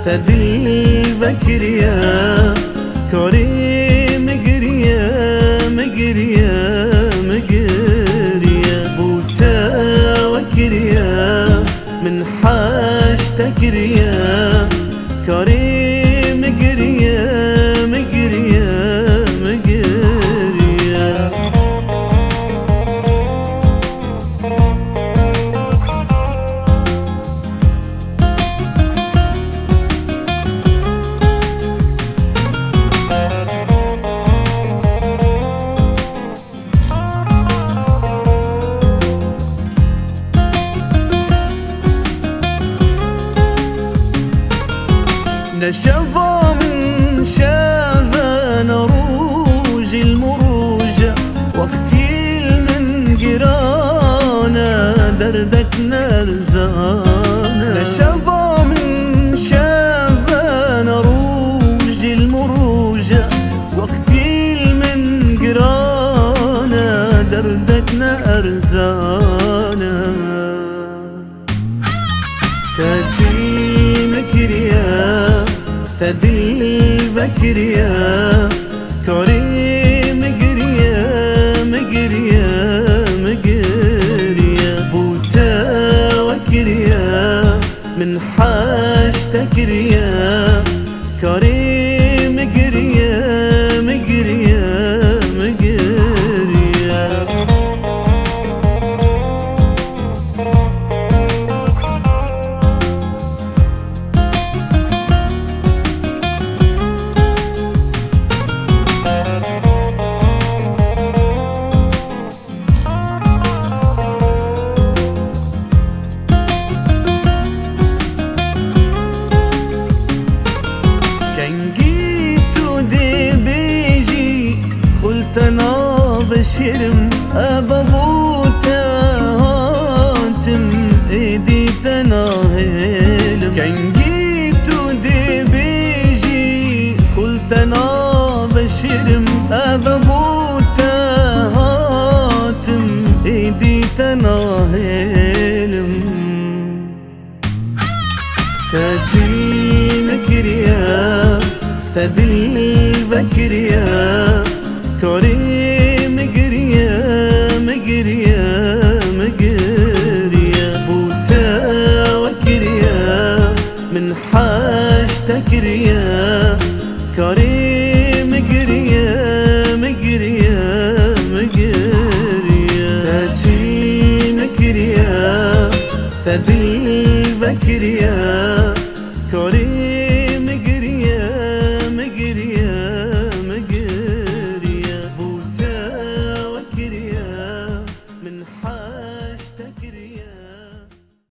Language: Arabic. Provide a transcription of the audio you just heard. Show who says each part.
Speaker 1: تدل بكريا كوري مقريا مقريا مقريا بوتا وكريا من حاش تكريا كوري مقريا مقريا مقريا نشفى من شافى نروج المروجة وقتي من قرانا دردك نرزانا نشفى من شافى نروج المروجة وقتي من قرانا دردك نرزانا تاجي مكريا تدل بكريا كوري مقريا مقريا مقريا بوتا وكريا من حاش تكريا كوري مقريا مقريا مقريا أنا بشرم أبابوتا هاتم إيدي تناهلم كان جيتو دي بيجي قلت أنا بشرم أبابوتا هاتم إيدي تناهلم تاجي مكريا تدل بكريا كوري